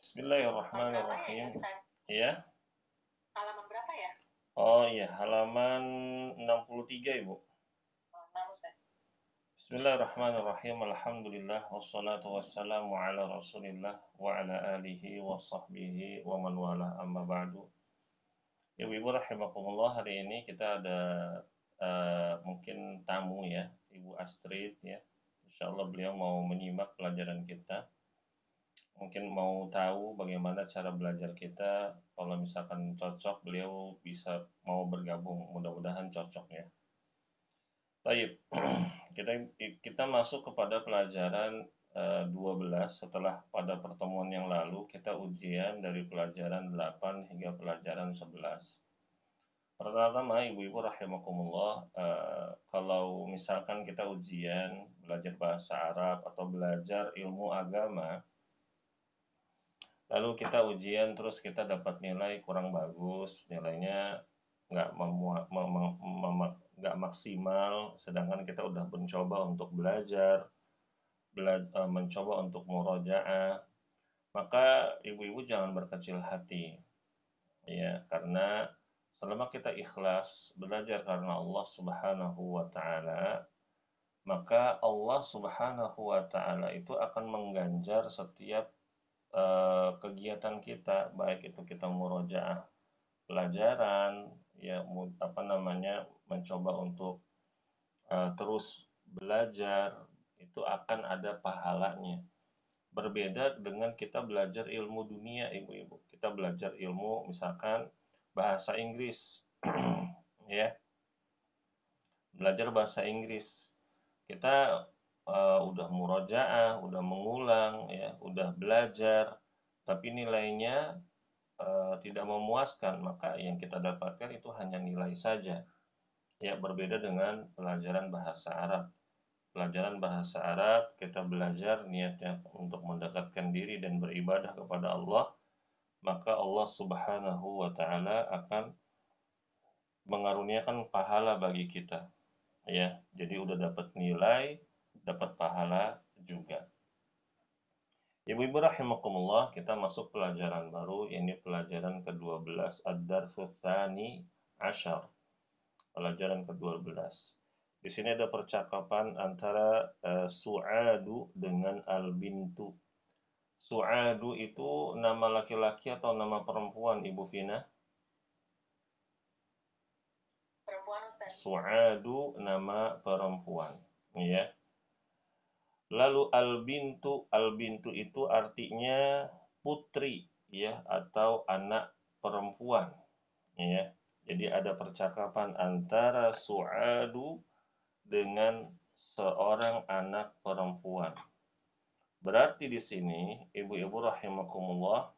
Bismillahirrahmanirrahim. Iya. Halaman berapa ya? Oh iya, halaman 63, Ibu. Oh, 6 Ustaz. Bismillahirrahmanirrahim. Alhamdulillah wassalatu wassalamu ala Rasulillah wa ala alihi wa sahbihi wa man wala amma ba'du. Ibu-ibu rahimakumullah, hari ini kita ada mungkin tamu ya, Ibu Astrid ya. Insyaallah beliau mau menyimak pelajaran kita. Mungkin mau tahu bagaimana cara belajar kita. Kalau misalkan cocok, beliau bisa mau bergabung. Mudah-mudahan cocok ya. Baik, kita kita masuk kepada pelajaran 12 setelah pada pertemuan yang lalu kita ujian dari pelajaran 8 hingga pelajaran 11. Pertama, ibu-ibu rahimakumullah, kalau misalkan kita ujian belajar bahasa Arab atau belajar ilmu agama, lalu kita ujian terus kita dapat nilai kurang bagus, nilainya nggak nggak maksimal, sedangkan kita udah mencoba untuk belajar, mencoba untuk murojaah, maka ibu-ibu jangan berkecil hati, ya, karena selama kita ikhlas belajar karena Allah Subhanahu wa Ta'ala, maka Allah Subhanahu wa Ta'ala itu akan mengganjar setiap kegiatan kita, baik itu kita murojaah pelajaran, ya, apa namanya, mencoba untuk terus belajar, itu akan ada pahalanya. Berbeda dengan kita belajar ilmu dunia, ibu-ibu. Kita belajar ilmu misalkan bahasa Inggris, ya, belajar bahasa Inggris. Kita udah murojaah, udah mengulang, ya, udah belajar, tapi nilainya tidak memuaskan, maka yang kita dapatkan itu hanya nilai saja. Ya, berbeda dengan pelajaran bahasa Arab. Pelajaran bahasa Arab kita belajar niatnya untuk mendekatkan diri dan beribadah kepada Allah, maka Allah Subhanahu wa Ta'ala akan mengaruniakan pahala bagi kita. Ya, jadi udah dapat nilai, dapat pahala juga. Ibu-ibu rahimakumullah, kita masuk pelajaran baru, ini pelajaran ke-12, Ad-Darsus Tsani Asyar. Pelajaran ke-12. Di sini ada percakapan antara Su'adu dengan Al-Bintu. Su'adu itu nama laki-laki atau nama perempuan, Ibu Vina? Perempuan Ustaz. Su'adu nama perempuan, ya. Lalu al-bintu itu artinya putri, ya, atau anak perempuan, ya. Jadi ada percakapan antara Su'adu dengan seorang anak perempuan. Berarti di sini, ibu-ibu rahimakumullah,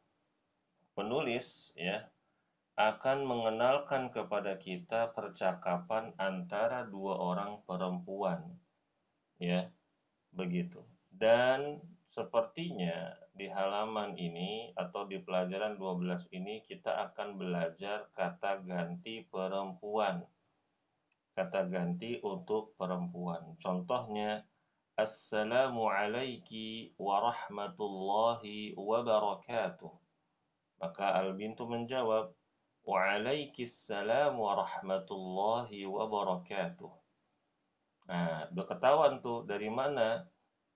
penulis ya akan mengenalkan kepada kita percakapan antara dua orang perempuan, ya, begitu. Dan sepertinya di halaman ini atau di pelajaran 12 ini kita akan belajar kata ganti perempuan. Kata ganti untuk perempuan. Contohnya, Assalamu alayki wa rahmatullahi wa barakatuh. Maka Al-Bintu menjawab, wa alaikissalam wa rahmatullahi wa barakatuh. Nah, udah ketahuan tuh dari mana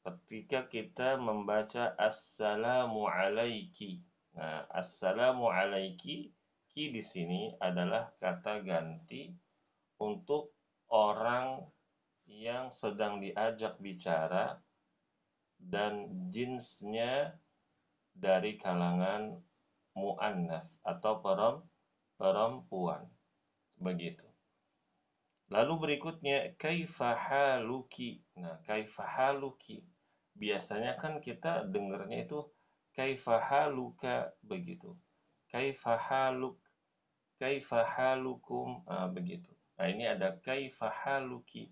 ketika kita membaca Assalamu alayki. Nah, Assalamu alayki, ki di sini adalah kata ganti untuk orang yang sedang diajak bicara dan jinsnya dari kalangan mu'annas atau perempuan. Begitu. Lalu berikutnya, kaifa haluki. Nah, kaifa haluki. Biasanya kan kita dengarnya itu kaifa haluka, begitu. Kaifa haluk, kaifa halukum, begitu. Nah, ini ada kaifa haluki.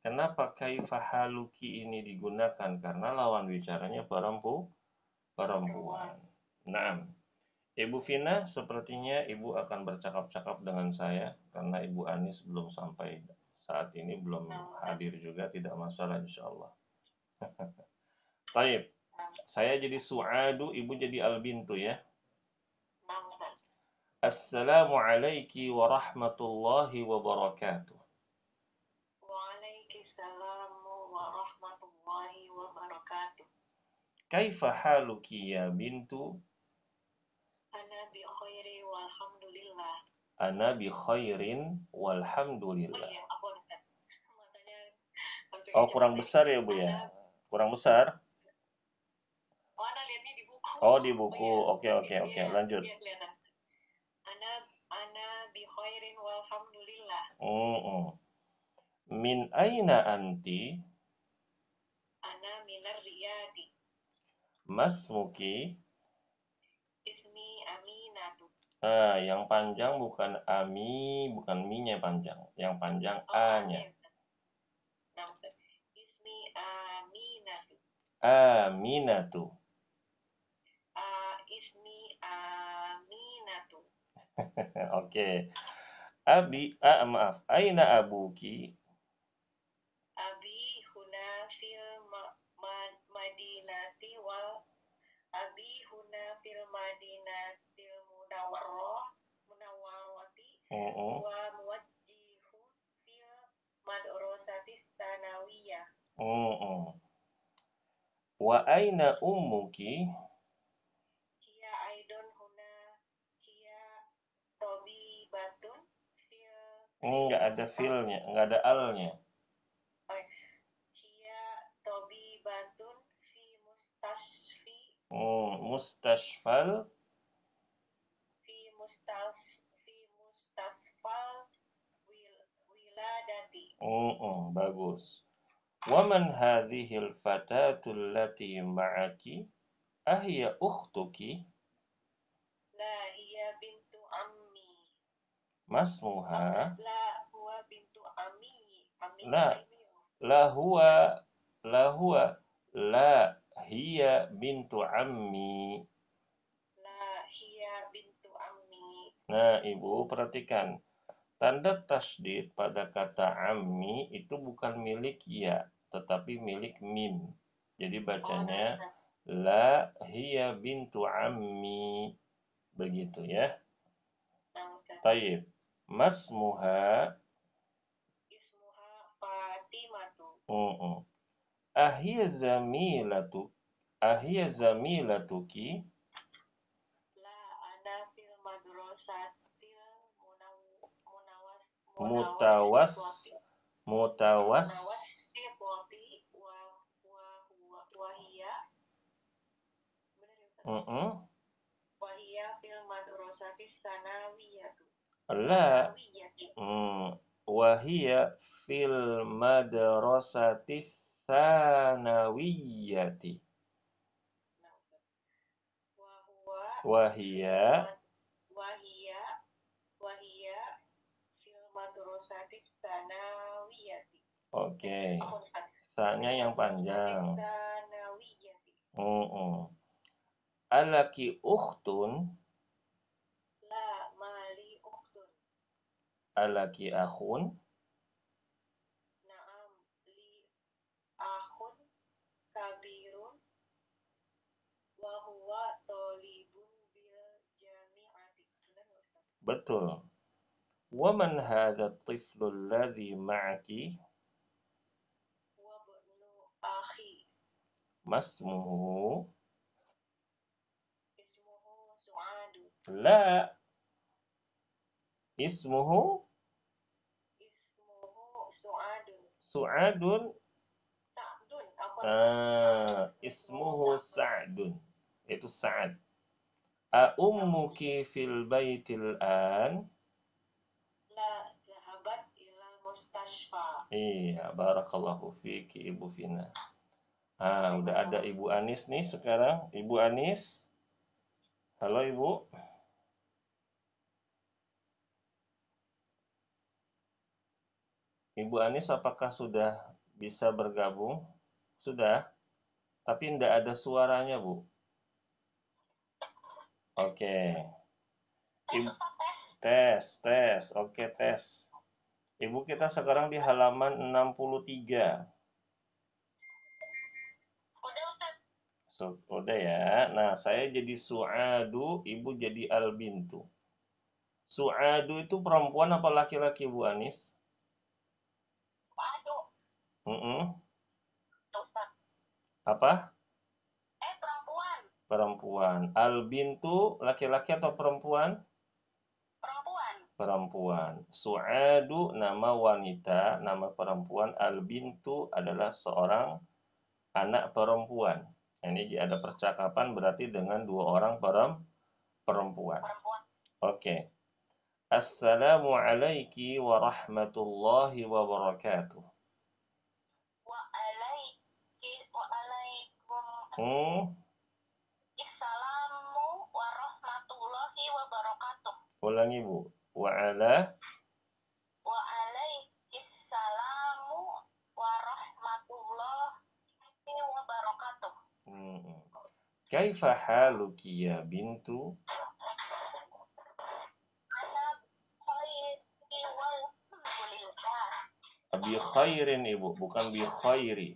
Kenapa kaifa haluki ini digunakan? Karena lawan bicaranya perempuan. Nah, Ibu Vina, sepertinya Ibu akan bercakap-cakap dengan saya karena Ibu Anis belum sampai saat ini, belum hadir juga, tidak masalah insya Allah. Baik, Saya jadi Su'adu, ibu jadi Albintu ya. Naam Ustaz. Assalamualaikum warahmatullahi wabarakatuh. Waalaikumsalam warahmatullahi wabarakatuh. Kaifa haluki ya bintu? Ana bi khairi walhamdulillah. Ana bi khairin Oh walhamdulillah. iya, apa Ustaz? Matanya hampir Oh, kecepatan kurang ini. besar ya, Bu ya? Ana, Kurang besar? oh Ana lihatnya di buku. Oh, di Oh buku. iya, Oke, oke, oke. iya, Lanjut. iya kelihatan. Ana bi khairin walhamdulillah. Min aina anti? Ana minar riyadi. Masmuki? Ismi Aminatu. Yang panjang bukan Ami, bukan Mi-nya panjang. Yang panjang Oh, A-nya. iya, Ustaz. Naam Ustaz. Ismi Aminatu. Aminatu. Ismi Aminatu. Oke. Maaf. Aina abuki? Abi huna fil madinati wal Abi huna fil madinatil munawwarati wa muwajjihun fil madrasati tsanawiyah. Wa aina ummuki? Hiya aidon huna hiya tabibatun fil Nggak ada fil-nya, nggak ada al-nya. Hiya tabibatun fi mustasfi Mustashfal. fi mustasfal wiladati. Bagus. Waman hadhil fatatul lati ma'aki? Ahiya ukhtuki? La hiya bintu ammi. Masmuha? La huwa bintu ammi. La. La huwa. La hiya bintu ammi. La hiya bintu ammi. Nah, Ibu perhatikan. Tanda tasydid pada kata ammi itu bukan milik ya, tetapi milik mim. Jadi bacanya la hiya bintu ammi. Begitu ya. Taib. Masmuha. Ismuha Fatimatu. Ahiya zamilatuki? La ana fil madrasatil mutawassitati wa hiya benar ya Ustaz? Wa hiya fil madrasati tsanawiyatu. La. Wa hiya fil madrasati tsanawiyati. Wa hiya fil madrasati tsanawiyati. Oke. Sa-nya yang panjang. Alaki ukhtun? La mali ukhtun. Alaki akhun? Naam li akhun kabirun wa huwa talibun bil jami'ati. Benar ya Ustaz? Betul. Waman hadha at-tiflu alladhi ma'aki? Wa ibnu akhi. Masmuhu? Ismuhu Su'adu. La. Ismuhu Su'adun. Su'adun? Sa'dun. Ismuhu Sa'dun. Itu Sa'ad. Ummuki fil baitil an? La zahabat ila mustashfa. Iya, barakallahu fiki Ibu Vina. Udah ada Ibu Anis nih sekarang. Ibu Anis. Halo Ibu. Ibu Anis apakah sudah bisa bergabung? Sudah? Tapi tidak ada suaranya, Bu. Oke. Tes. Oke, tes. Ibu, kita sekarang di halaman 63. Udah ya. Nah, saya jadi Su'adu, ibu jadi Albintu. Su'adu itu perempuan apa laki-laki, Bu Anis? Aduh, Mm-mm. Ustaz. Apa? Perempuan. Perempuan. Albintu laki-laki atau perempuan? Perempuan. Perempuan. Su'adu nama wanita, nama perempuan. Albintu adalah seorang anak perempuan. Ini ada percakapan berarti dengan dua orang perempuan. Perempuan. Oke. Assalamualaikum warahmatullahi wabarakatuh. Waalaikum. Assalamu warahmatullahi wabarakatuh. Ulangi, Bu. Waalaikiссalamu warahmatullahi wabarakatuh. Kaifa haluki ya bintu? Ana khairi walhamdulillah. Bi khairin, Ibu, bukan bi khairi.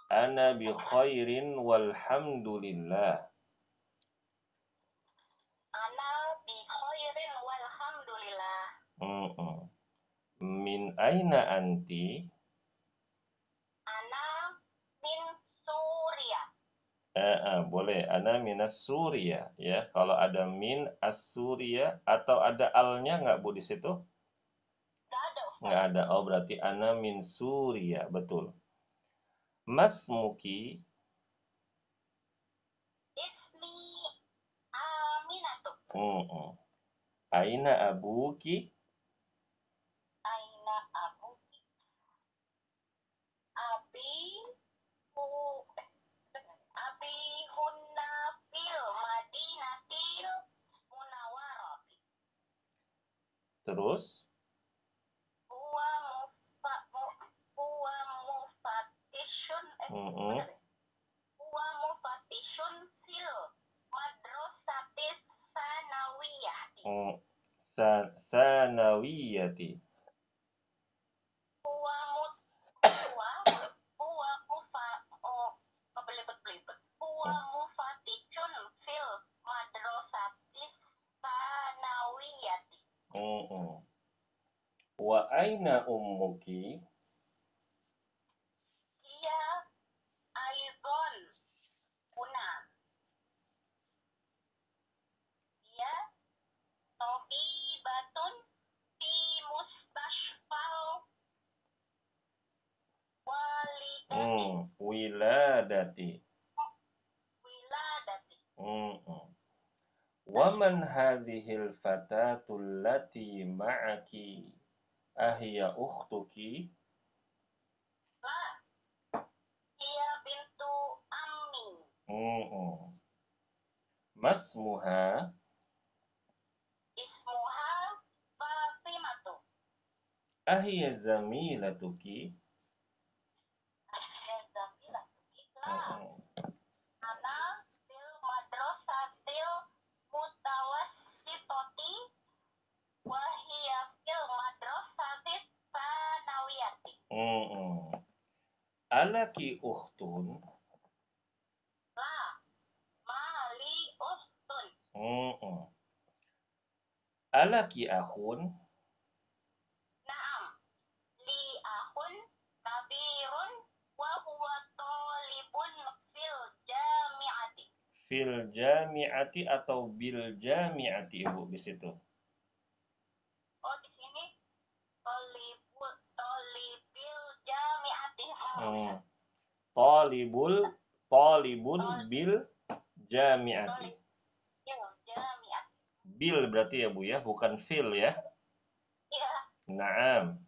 Ana bi khairin walhamdulillah. Ana bi khairin walhamdulillah. Min aina anti? Ana min Suriah. Boleh. Ana minas Suria, ya. Kalau ada min as-Suria atau ada alnya nggak, Bu, di situ? Nggak ada, Ustaz. Nggak ada. Oh, berarti ana min Suria, betul. Masmuki? Ismi Aminatu. Aina abuki? Aina abuki? Abi hunna fil Madinatil Munawwarati. Terus? Huwa mufattishun Huwa mufattishun fil madrasatis sanawiyati. Sanawiyati. Huwa mufattishun fil madrasatis sanawiyati. Wa aina ummuki? Iya aidon una. Dia tabibatun fi mustashfal Wiladati. Wa man hadhil fatatu allati ma'aki ahiya ukhtuki? Hiya bintu ammi. Masmuha? Ismuha Fatimatu. Ahiya zamilatuki? Ana fil madrasatil mutawassitati wa hiya fil madrasatit tsanawiyati. Alaki ukhtun? La mali ukhtun. Alaki akhun? Naam, li akhun kabirun wa huwa talibun fil jami'ati. Fil jami'ati atau bil jami'ati, Ibu, di situ? Oh, di sini talibil jami'ati. Talibun bil jami'ati. Bil berarti ya, Bu, ya, bukan fil ya. Iya. Naam.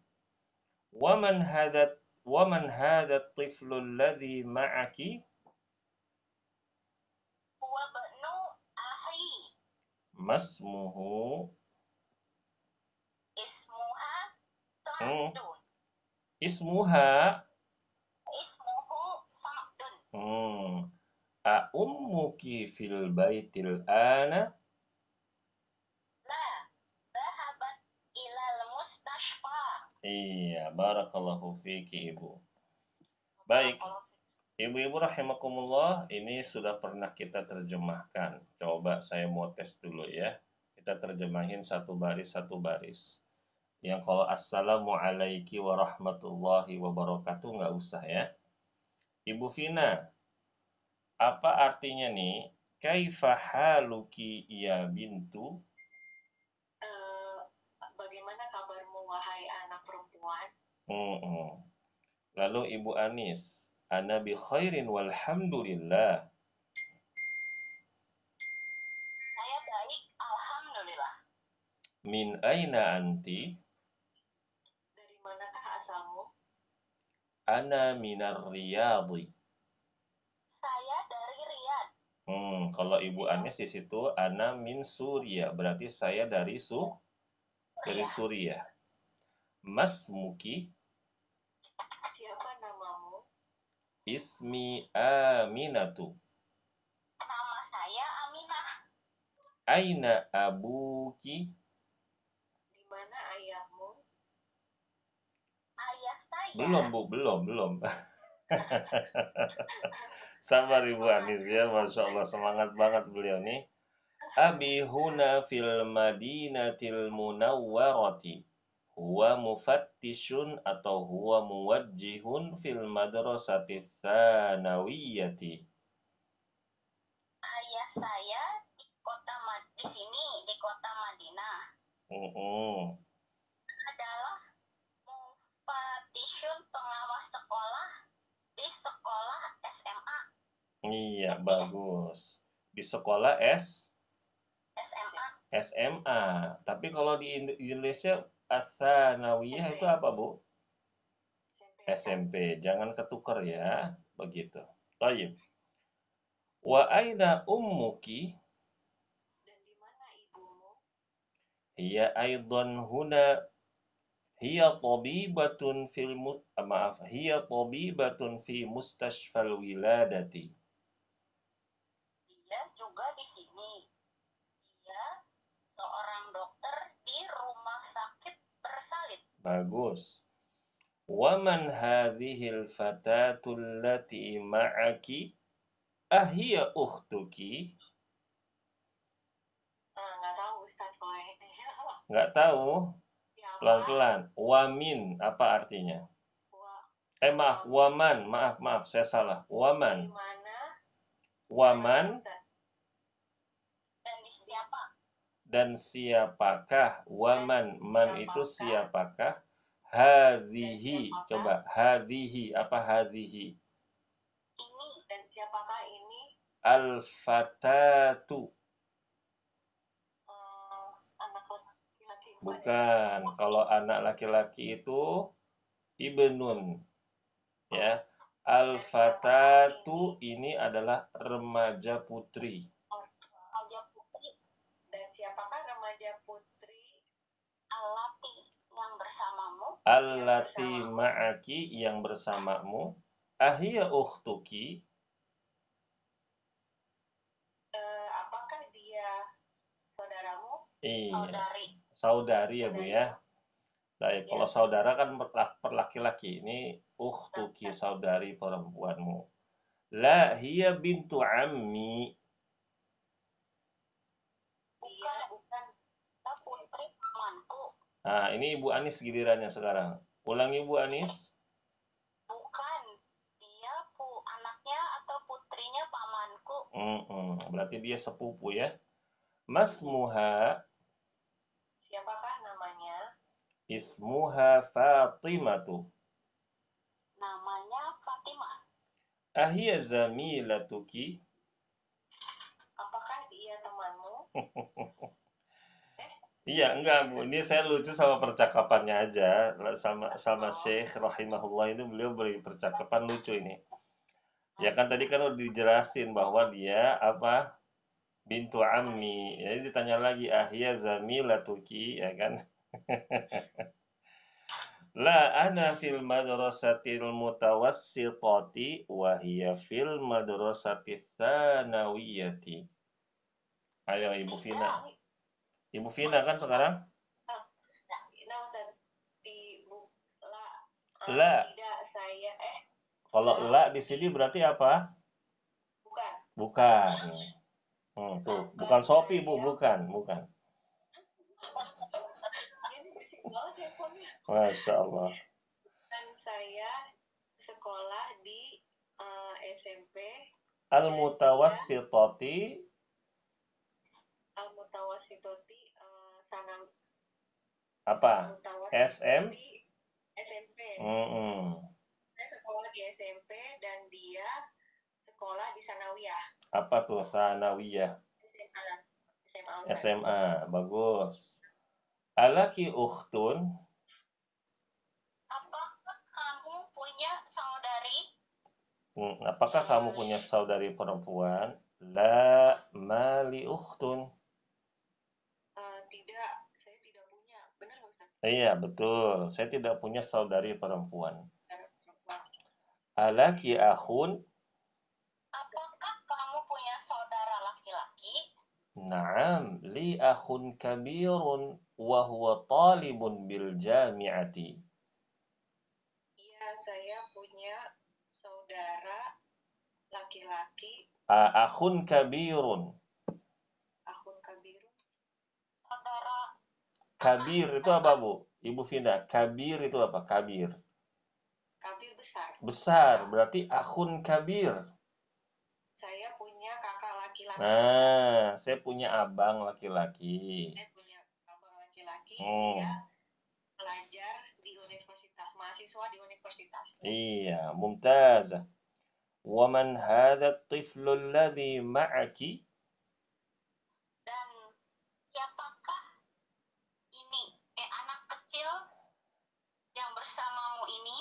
Waman hadat tiflu alladhi ma'aki? Huwa bnu ahi. Masmuhu? Ismuha Sa'dun. Ismuhu Sa'dun. A ummuki fil baitil ana? La, dhahabat ilal mustashfa. Iya, barakallahu fiki, Ibu. Baik. Ibu-ibu rahimakumullah, ini sudah pernah kita terjemahkan. Coba saya mau tes dulu ya. Kita terjemahin satu baris. Yang kalau assalamualaikum warahmatullahi wabarakatuh nggak usah ya. Ibu Vina, apa artinya nih? Kaifa haluki ya bintu? Eh, Bagaimana kabarmu, wahai anak perempuan? Mm-mm. Lalu Ibu Anis, ana bi khairin walhamdulillah. Saya baik, alhamdulillah. Min aina anti? Dari manakah asalmu? Ana minar riyadhi. Saya dari Riyadh. Kalau Ibu Anis di situ ana min Suria, berarti saya dari Suriah. Masmuki? Siapa namamu? Ismi Aminatu. Nama saya Aminah. Aina abuki? Di mana ayahmu? Ayah saya. Belum Bu, belum. Sabar Ibu Anis ya, Masya Allah semangat banget beliau nih. Abi huna fil madinatil munawwarati. Huwa mufattishun atau huwa muwajjihun fil madrasati tsanawiyati. Ayah saya di sini di kota Madinah Mm-mm. adalah mufatishun pengawas sekolah di sekolah SMA. Iya, bagus. Di sekolah SMA. SMA. Tapi kalau di Indonesia Ats-Tsanawiyah itu apa, Bu? SMP. Jangan ketukar ya, begitu. Baik. Wa aina ummuki? Dan di mana ibumu? Hiya aidan huna hiya tabibatun hiya tabibatun fi mustashfal wiladati. Dia juga di sini. Dia seorang dokter di rumah sakit bersalin. Bagus. Wa man hadhil fatatu allati ma'aki? Ahiya ukhtuki? Nggak tahu Ustadz Boy. Nggak tahu. Siapa? Pelan-pelan. Wamin apa artinya? Maaf, waman. Maaf, saya salah. Waman. Di mana? Waman. Dan di siapa? Dan siapakah? Waman. Man itu siapakah? Hadhihi. Coba. Hadhihi. Apa hadhihi? Ini. Dan siapakah ini? Al-fatatu. Anak laki-laki. Bukan. Kalau anak laki-laki itu ibnun. Ya. Al-fatatu ini adalah remaja putri. Remaja putri. Dan siapakah remaja putri? Allati yang bersamamu. Allati ma'aki yang bersamamu. Ahiya ukhtuki? Apakah dia saudaramu? Iya. Saudari ya Bu ya. Baik, kalau saudara kan perlaki-laki. Ini ukhtuki, saudari perempuanmu. La hiya bintu ammi. Bukan. Putri pamanku. Nah, ini Ibu Anis gilirannya sekarang. Ulangi Ibu Anis. Bukan. Dia anaknya atau putrinya pamanku. Berarti dia sepupu ya. Masmuha. Siapakah namanya? Ismuha Fatimatu. Namanya Fatimah. Ahiya zamilatuki? Apakah dia temanmu? Iya, enggak Bu. Ini saya lucu sama percakapannya aja. Sama Syekh rahimahullah ini beliau beri percakapan lucu ini. Ya kan tadi kan udah dijelasin bahwa dia apa? Bintu ammi. Jadi ditanya lagi ahiya zamilatuki ya kan? La ana fil madrasatil mutawassitati wa hiya fil madrasatis tsanawiyati. Ayo Ibu Vina. Ibu Vina kan sekarang? La. Tidak, saya Kalau la di sini berarti apa? Bukan. Bukan. Tuh, bukan Shopee, Bu, bukan. Ini berisik banget handphonenya. Masya Allah. Dan saya sekolah di SMP Al-Mutawassitati. Al-Mutawassitoti Sanam Apa? SM? SMP. Saya sekolah di SMP dan dia sekolah di Sanawiyah. Apa tuh Sanawiyah? SMA. Bagus. Alaki ukhtun? Apakah kamu punya saudari? Apakah kamu punya saudari perempuan? La mali ukhtun. Tidak, saya tidak punya. Benar nggak, Ustaz? Iya, betul. Saya tidak punya saudari perempuan. Alaki akhun? Apakah kamu punya saudara laki-laki? Naam, li akhun kabirun wa huwa talibun bil jami'ati. Iya, saya punya saudara laki-laki. Akhun kabirun. Akhun kabirun. Saudara Kabir itu apa, Bu? Ibu Fina, kabir itu apa? Kabir. kabir besar. Besar, berarti akhun kabir. Saya punya kakak laki-laki. Nah, saya punya abang laki-laki. Saya punya abang laki-laki. Dia pelajar di universitas, mahasiswa di universitas. Iya, mumtazah. Wa man hadha at-tiflu alladhi ma'aki? Dan siapakah ini anak kecil yang bersamamu ini?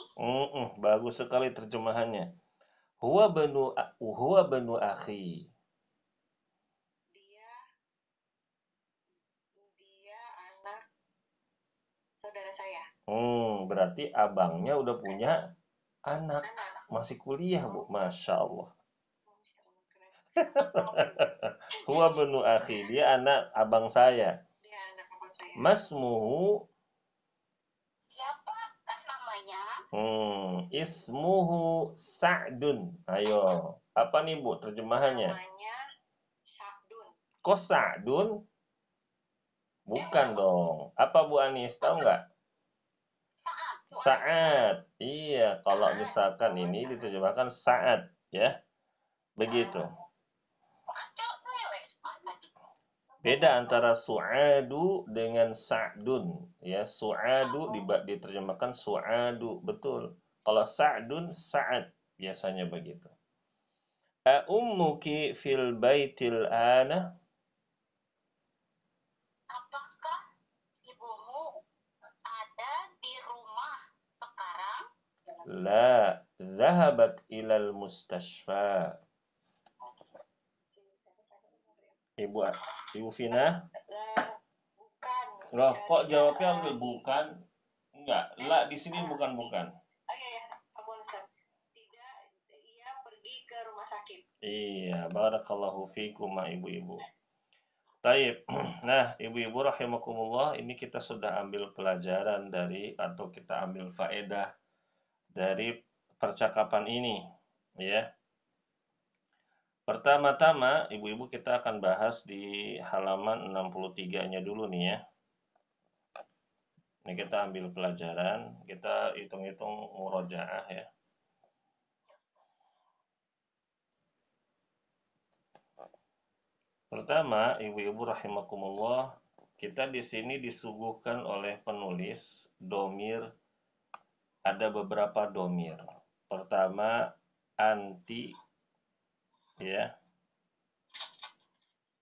Bagus sekali terjemahannya. Huwa banu akhi. Dia anak saudara saya. Berarti abangnya udah punya anak. Masih kuliah, Bu. Masya Allah. Huwa banu akhi. Dia anak abang saya. Masmuhu. Siapa namanya? Ismuhu Sa'dun. Ayo. Apa nih, Bu, terjemahannya? Namanya Sa'dun. Kok Sa'dun? Bukan dong. Apa, Bu Anis? Tahu nggak? Sa'ad. Iya, kalau misalkan ini diterjemahkan Sa'ad, ya. Begitu. Beda antara su'adu dengan sa'dun, ya. Su'adu diterjemahkan su'adu, betul. Kalau sa'dun, sa'ad, biasanya begitu. Ummuki fil baitil ana? Apakah ibumu ada di rumah sekarang? La, zahabat ilal mustashfa. Ibu Fina? Bukan. Loh, kok jawabnya bukan? Enggak, la di sini bukan. Tidak, ia pergi ke rumah sakit. Iya, barakallahu fikum ibu-ibu. Taib. Nah, ibu-ibu rahimakumullah, ini kita sudah ambil pelajaran atau kita ambil faedah dari percakapan ini, ya. Pertama-tama, ibu-ibu kita akan bahas di halaman 63-nya dulu nih, ya. Ini kita ambil pelajaran, kita hitung-hitung murojaah, ya. Pertama, ibu-ibu rahimakumullah, kita di sini disuguhkan oleh penulis domir, ada beberapa domir. Pertama, anti, ya,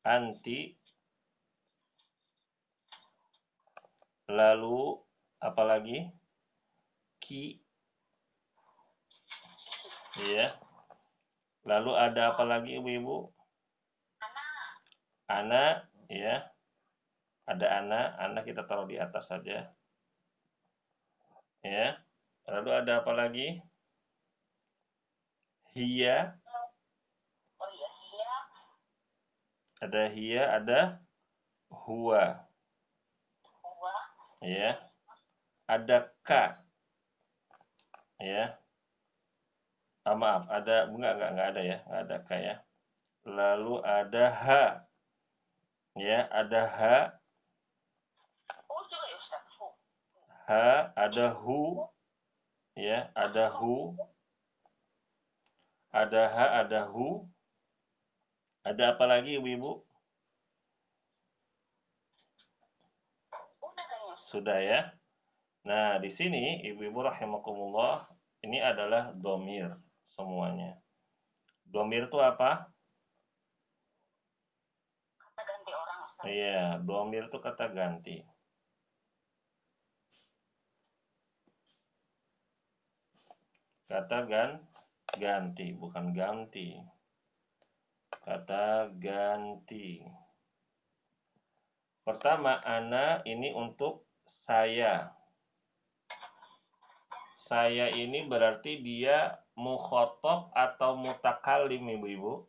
anti. Lalu apalagi? Ki, ya. Lalu ada apa lagi, ibu-ibu? Anak, ya. Ada anak kita taruh di atas saja. Ya. Lalu ada apa lagi? Hiya. Hiya. Ada hiya, ada huwa. Ya. Ada ka. Ya. Maaf, ada enggak ada ya, enggak ada kayak. Lalu ada ha, ya, ada ha, juga ya Ustaz. ada hu, ya, ada hu, ada ha, ada hu, ada apa lagi ibu-ibu? Udah kayaknya Ustaz. Sudah ya. Nah, di sini ibu-ibu rahimakumullah, ini adalah domir semuanya. Domir itu apa? Kata ganti orang Ustaz. Iya, domir itu kata ganti. Kata ganti, bukan ganti. Kata ganti. Pertama, ana ini untuk saya. Saya ini berarti dia mukhotob atau mutakalim, ibu-ibu.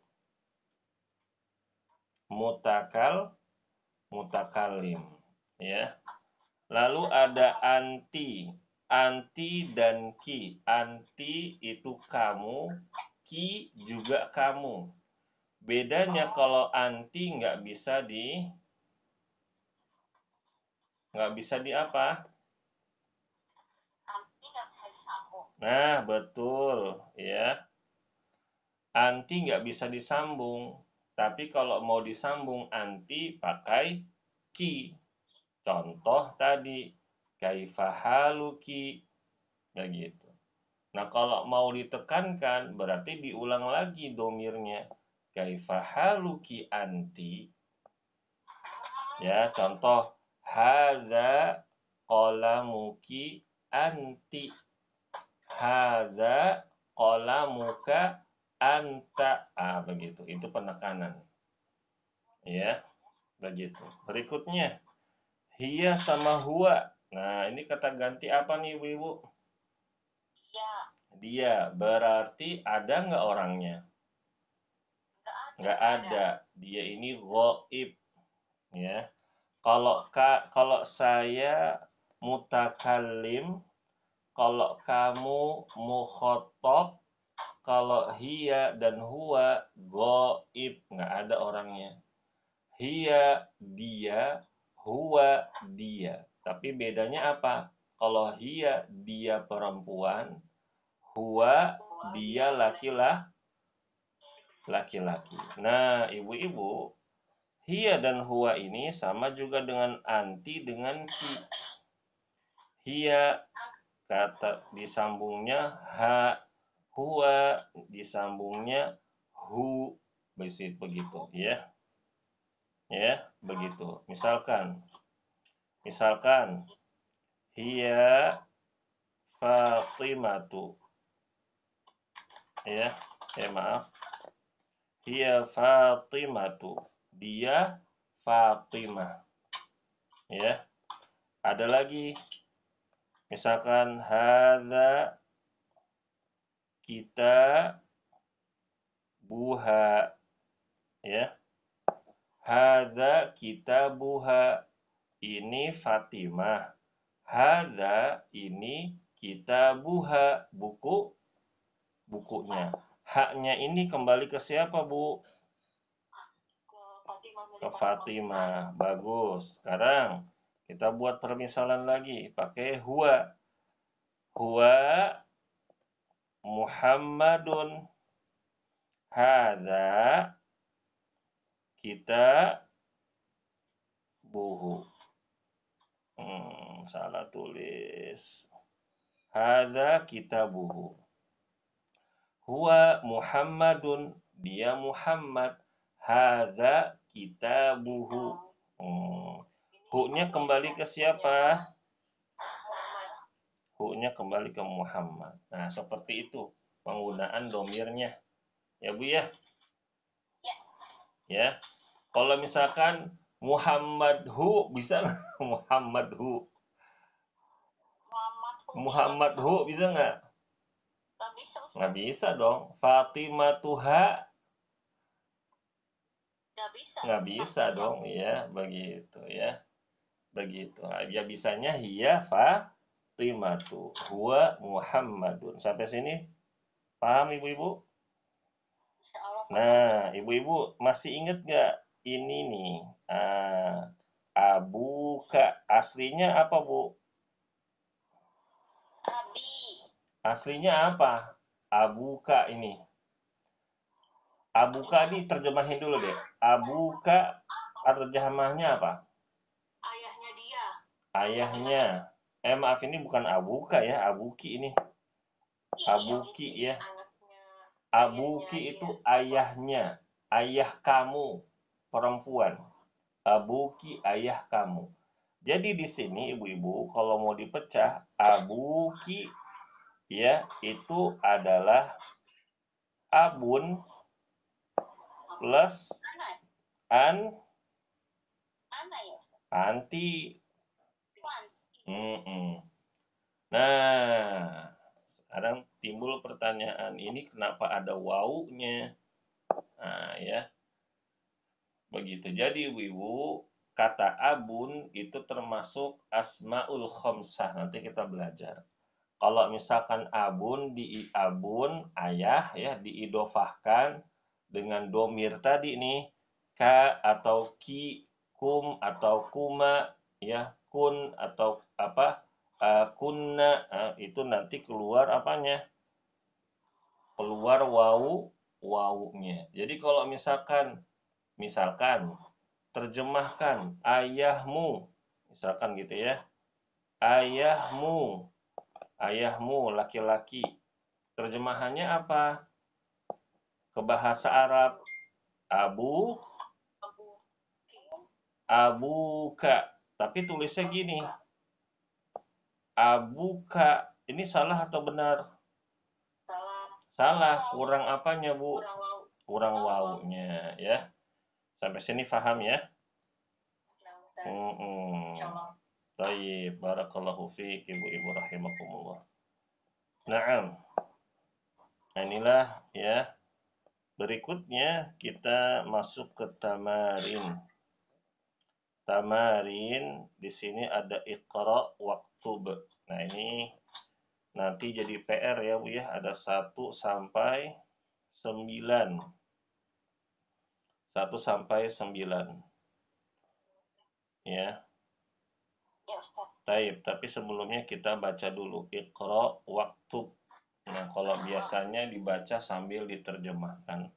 Mutakalim, ya. Lalu ada anti. Anti dan ki. Anti itu kamu, ki juga kamu. Bedanya kalau anti nggak bisa di apa? Anti nggak bisa disambung. Nah, betul ya. Anti nggak bisa disambung. Tapi kalau mau disambung anti pakai ki. Contoh tadi, kaifahaluki, begitu. Nah, kalau mau ditekankan berarti diulang lagi domirnya. Kaifahaluki anti. Ya, contoh hadza qalamuki anti. Hadza qalamuka anta. Begitu. Itu penekanan. Ya, begitu. Berikutnya, hiya sama huwa. Nah, ini kata ganti apa nih, ibu-ibu? Dia. Berarti ada nggak orangnya? Nggak ada. Dia ini ghaib. Ya. Kalau saya mutakallim, kalau kamu mukhotob, kalau hiya dan huwa ghaib, nggak ada orangnya. Hiya dia, huwa dia. Tapi bedanya apa? Kalau hiya dia perempuan, huwa dia laki-laki. Nah, ibu-ibu, hiya dan huwa ini sama juga dengan anti dengan ki. Hiya kata disambungnya ha, huwa disambungnya hu, begitu ya. Ya, begitu. Misalkan hiya Fatimatu. Ya, maaf. Hiya Fatimatu. Dia Fatimah. Ya. Ada lagi. Misalkan hadza kita buha. Ya. Hadza kita buha. Ini Fatimah. Hadza ini kita buha. Bukunya. Haknya ini kembali ke siapa, Bu? Ke Fatimah. Bagus. Sekarang kita buat permisalan lagi. Pakai huwa. Huwa Muhammadun. Hadza kita buhu. Salah tulis. Hadza kita buhu. Huwa Muhammadun. Dia Muhammad. Hadza kitabuhu. Hu-nya kembali ke siapa? Hu-nya kembali ke Muhammad. Nah, seperti itu penggunaan domirnya. Ya, Bu ya? Ya. Kalau misalkan Muhammadhu, bisa nggak? Muhammadhu. Muhammadhu bisa nggak? Nggak bisa dong. Fatimatuha. Nggak bisa dong, ya, begitu ya. Begitu. Ya bisanya hiya Fatimatu, huwa Muhammadun. Sampai sini Paham ibu-ibu? Insya Allah paham. Nah, ibu-ibu masih inget nggak ini nih? Abuka aslinya apa, Bu? Abi. Aslinya apa? Abuka ini. Abuka ini terjemahin dulu deh. Abuka terjemahnya apa? Ayahnya dia. Ayahnya. Maaf, ini bukan abuka ya, abuki ini. Abuki ya. Abuki itu ayahnya, ayah kamu, perempuan. Abuki ayah kamu. Jadi di sini ibu-ibu kalau mau dipecah, abuki ya itu adalah abun plus an anti. Nah, sekarang timbul pertanyaan, ini kenapa ada wawunya? Nah, ya. Begitu. Jadi ibu-ibu, kata abun itu termasuk asmaul khamsah. Nanti kita belajar. Kalau misalkan abun ayah ya diidofahkan dengan domir tadi nih, ka atau ki, kum atau kuma, ya kun atau apa, kunna, itu nanti keluar apanya? Keluar wawunya. Jadi kalau misalkan terjemahkan ayahmu, misalkan gitu ya, ayahmu laki-laki, terjemahannya apa? Ke bahasa Arab, abuka, tapi tulisnya gini, abuka. Ini salah atau benar? Salah. Kurang apanya, Bu? Kurang wawunya ya. Sampai sini paham ya? Baik, barakallahu fiik ibu-ibu rahimakumullah. Naam. Nah, inilah ya. Berikutnya kita masuk ke tamarin. Tamarin di sini ada iqra waktub. Nah, ini nanti jadi PR ya, Bu ya. Ada 1 sampai 9. 1 sampai 9. Ya. Taib, tapi sebelumnya kita baca dulu iqra waktub. Nah, kalau biasanya dibaca sambil diterjemahkan.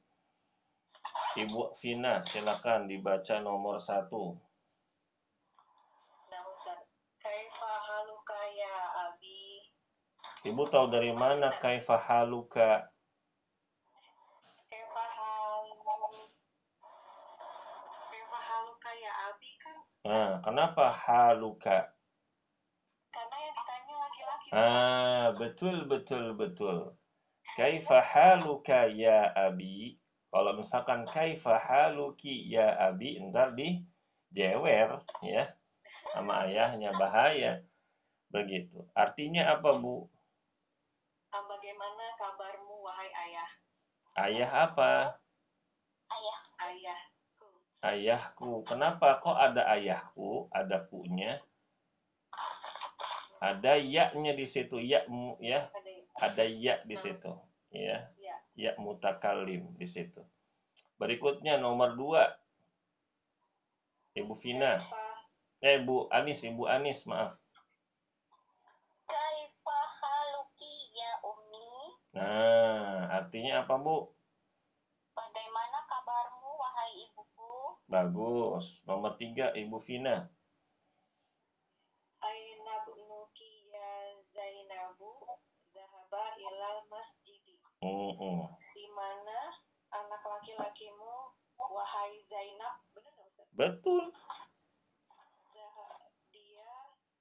Ibu Vina, silakan dibaca nomor 1. Ibu tahu dari mana kaifa haluka? Nah, kenapa haluka? Karena yang ditanya laki-laki. Betul. Kaifa haluka ya abi? Kalau misalkan kaifa haluki ya abi, ntar di jewer ya sama ayahnya, bahaya. Begitu. Artinya apa, Bu? Bagaimana kabarmu wahai ayah? Ayah apa? Ayahku. Ayahku. Kenapa kok ada ayahku? Ada ku-nya. Ada ya-nya di situ, ya ya. Ada ya di situ, ya. Ya mutakallim di situ. Berikutnya nomor 2. Ibu Vina. Ibu Anis, maaf. Kaifa haluki ya ummi? Nah, artinya apa, Bu? Bagaimana kabarmu wahai ibuku? Bagus. Nomor 3, Ibu Vina. Aina bunuki ya Zainabu zahaba ilal masjidi. Di mana anak laki-lakimu wahai Zainab? Benar nggak, Ustaz? Betul. Dia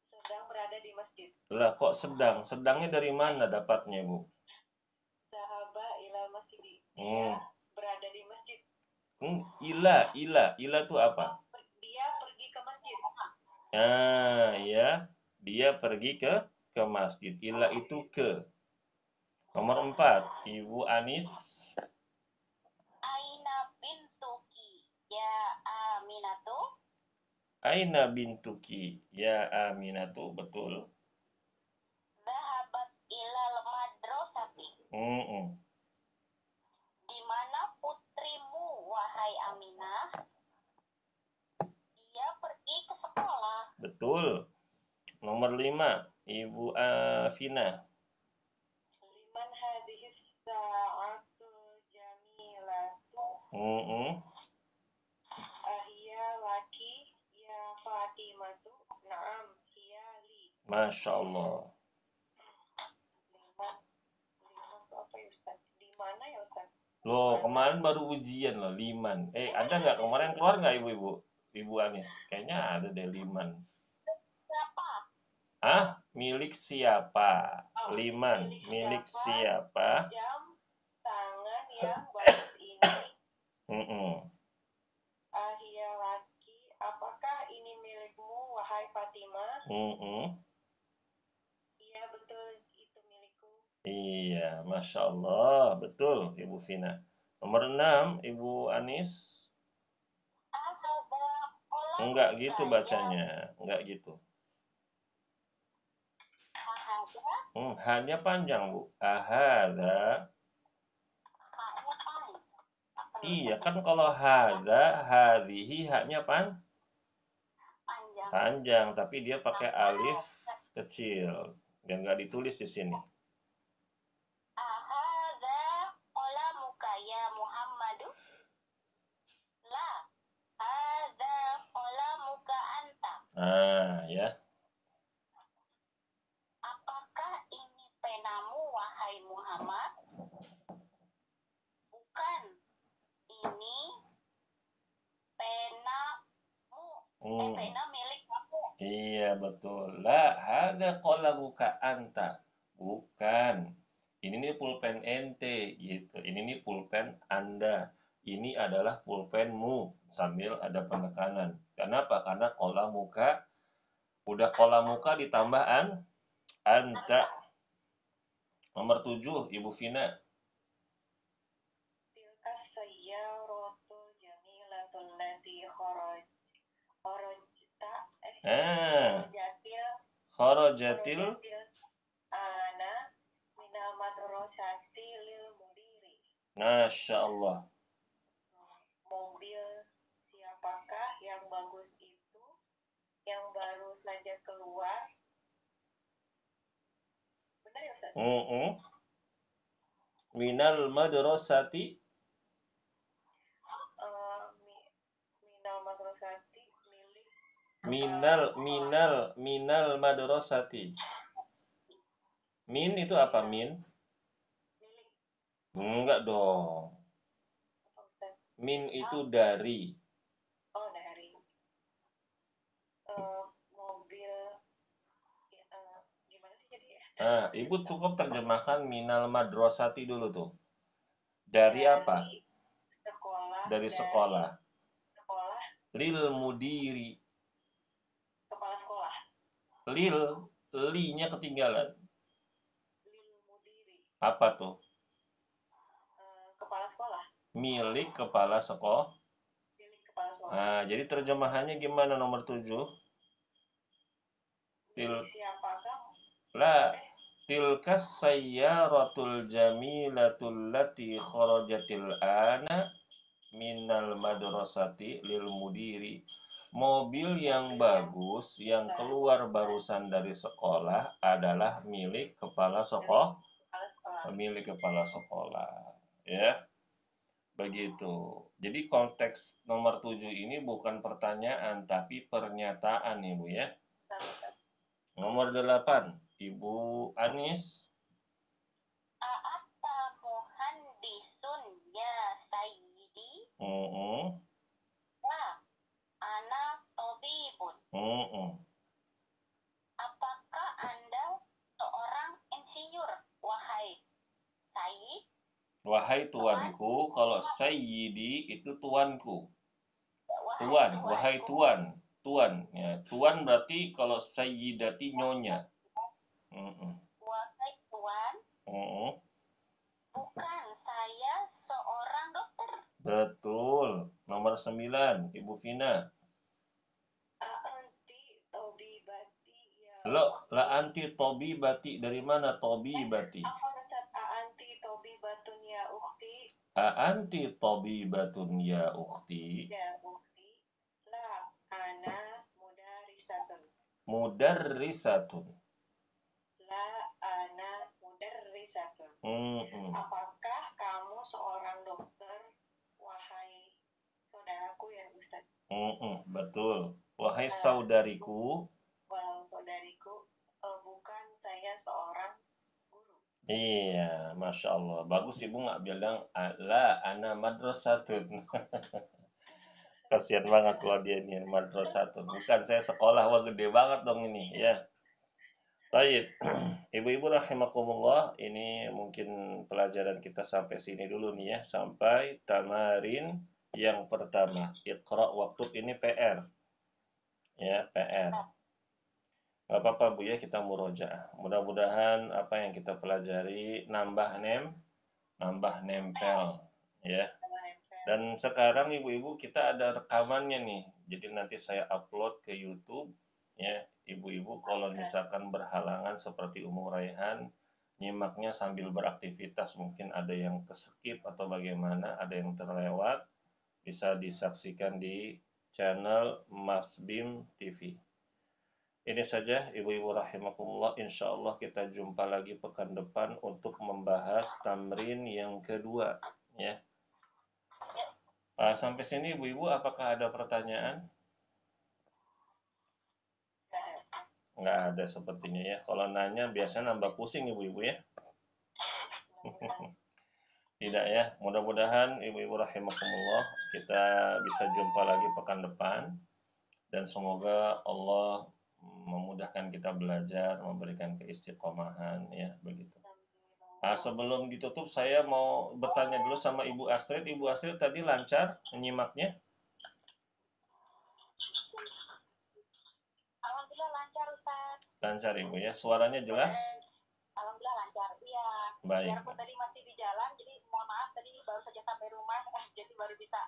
sedang berada di masjid. Lah kok sedang? Sedangnya dari mana dapatnya, Bu? Zahaba ilal masjidi. Dia berada di masjid. Ila tuh apa? Dia pergi ke masjid. Nah, ya. Dia pergi ke masjid. Ila itu ke. Nomor 4, Ibu Anis. Aina bintuki ya Aminatu? Aina bintuki ya Aminatu, betul. Zahabat ilal madrasati. betul. Nomor 5, Ibu Vina. Liman hadhis sa'atul jamilatu ahiya laki ya Fatimatu. Naam, hiya li. Masya Allah. Liman itu apa ya Ustaz? Di mana ya Ustaz? Loh, kemarin baru ujian loh, liman. Ada nggak kemarin keluar nggak ibu-ibu? Ibu Anis, kayaknya ada deh liman. Siapa? Milik siapa? Liman, milik siapa? Jam tangan yang bagus ini. Ahia laki, apakah ini milikmu, wahai Fatimah? Iya betul, itu milikku. Iya, Masya Allah, betul Ibu Vina. Nomor 6, Ibu Anis. Enggak gitu bacanya, enggak gitu. Hanya panjang, Bu. Ahada. Iya, kan kalau hada, hadihi, haknya panjang, tapi dia pakai alif kecil dan nggak ditulis di sini. Ahada qalamuka ya Muhammadu? La, hada qalamuka anta. Ya. Apakah ini penamu, wahai Muhammad? Bukan. Ini penamu. Pena milik kamu. Iya, betul. La, hada qalamuka anta. Bukan. Ini nih pulpen ente gitu. Ini nih pulpen Anda. Ini adalah pulpenmu sambil ada penekanan. Kenapa? Karena qalamuka udah qalamuka ditambah anta. Nomor 7, Ibu Vina. Tilkas sayyaratul jamilatul lati kharajatil ana minal madrasati lil mudiri. Masya Allah. Mobil siapakah yang bagus itu yang baru saja keluar? Benar ya Ustaz? Minal madrasati. Minal madrasati milik. Minal madrasati. Min itu apa min? Milik. Enggak dong. Apa Ustaz? Min itu dari. Oh, dari. Mobil. Gimana sih jadi ya? Ibu cukup terjemahkan minal madrasati dulu tuh. Dari apa? Sekolah. Dari sekolah. Sekolah. Lil mudiri. Kepala sekolah. Li-nya ketinggalan. Lil mudiri. Apa tuh? Kepala sekolah. Milik kepala sekolah. Milik kepala sekolah. Jadi terjemahannya gimana nomor 7? Siapakah? La, tilkas sayyaratul jamilatul lati kharajatil ana minal madrasati lil mudiri. Mobil yang bagus yang keluar barusan dari sekolah adalah milik kepala sekolah. Milik kepala sekolah. Ya. Begitu. Jadi konteks nomor 7 ini bukan pertanyaan tapi pernyataan Ibu ya. Nomor 8, Ibu Anis. A'atta muhandisun ya sayyidi? La, ana tabibun. Apakah Anda seorang insinyur, wahai Sayyid? Wahai tuanku, kalau sayyidi itu tuanku. Tuan, wahai tuan. Tuan, ya. Tuan berarti kalau sayyidati nyonya. Wahai tuan. Bukan, saya seorang dokter. Betul. Nomor 9, Ibu Vina. Anti tobibati ya. La anti tobibati, dari mana tobibati? Anti tobibatun ya ukhti. Anti tobibatun ya ukhti. Ya ukhti. La ana mudarisatun. mudarrisatun. La ana mudarrisatun. Mm-mm. Apakah kamu seorang dokter, wahai saudaraku ya Ustaz? Betul. Wahai Eh, saudariku. Walau saudariku, bukan saya seorang guru. Iya, Masya Allah. Bagus ibu nggak bilang, la ana madrasatun. Kasihan banget kalau dia ini madrasatun. Bukan, saya sekolah, wah gede banget dong ini. Ya. Baik, ibu-ibu rahimakumullah, ini mungkin pelajaran kita sampai sini dulu nih ya, sampai tamarin yang pertama. Iqra waktu ini PR, ya PR. Gak apa-apa Bu ya, kita murojaah. Mudah-mudahan apa yang kita pelajari nambah nempel, ya. Dan sekarang ibu-ibu kita ada rekamannya nih, jadi nanti saya upload ke YouTube, ya. Ibu-ibu kalau misalkan berhalangan seperti Ummu Raihan, nyimaknya sambil beraktivitas, mungkin ada yang keskip atau bagaimana, ada yang terlewat, bisa disaksikan di channel Mas Bim TV. Ini saja ibu-ibu rahimakumullah, insya Allah kita jumpa lagi pekan depan untuk membahas tamrin yang kedua, ya. Sampai sini ibu-ibu apakah ada pertanyaan? Nggak ada sepertinya ya. Kalau nanya biasanya nambah pusing ibu-ibu ya. Tidak ya. Mudah-mudahan ibu-ibu rahimakumullah kita bisa jumpa lagi pekan depan. Dan semoga Allah memudahkan kita belajar, memberikan keistiqomahan ya begitu. Sebelum ditutup saya mau bertanya dulu sama Ibu Astrid. Ibu Astrid tadi lancar menyimaknya? Alhamdulillah lancar Ustaz. Lancar Ibu ya. Suaranya jelas? Alhamdulillah lancar. Iya. Baik. Biarpun tadi masih di jalan, jadi mohon maaf tadi baru saja sampai rumah, jadi baru bisa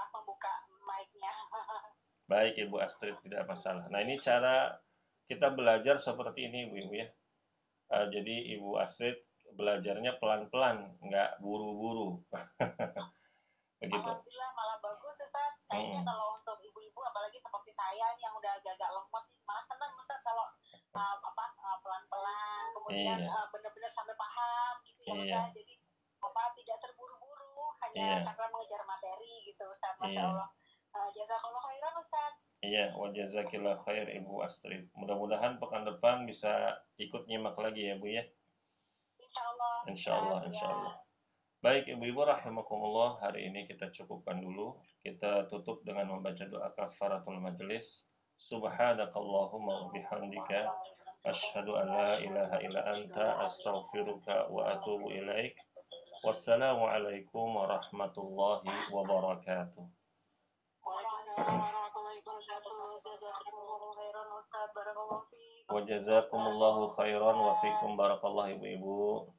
membuka mic-nya. Baik Ibu Astrid, tidak masalah. Nah ini cara kita belajar seperti ini Ibu ya. Jadi Ibu Astrid belajarnya pelan-pelan, nggak buru-buru. Begitu. Alhamdulillah malah bagus Ustaz. Kayaknya kalau untuk ibu-ibu apalagi seperti saya nih yang udah agak-agak lemot, malah senang Ustaz kalau pelan-pelan, kemudian benar-benar sampai paham gitu ya Ustaz. Jadi tidak terburu-buru, hanya karena mengejar materi gitu Ustaz. Masya Allah. Jazakallah khairan Ustaz. Iya, wa jazakillah khair Ibu Astrid. Mudah-mudahan pekan depan bisa ikut nyimak lagi ya Bu ya. Insyaallah. Insyaallah, insyaallah. Baik ibu-ibu rahimakumullah, hari ini kita cukupkan dulu. Kita tutup dengan membaca doa kafaratul majelis. Subhanakallahumma wa bihamdika asyhadu an la ilaha illa anta astaghfiruka wa atubu ilaik. Wassalamualaikum warahmatullahi wabarakatuh. Wa jazakumullahu khairan wa fikum barakallahu ibu-ibu.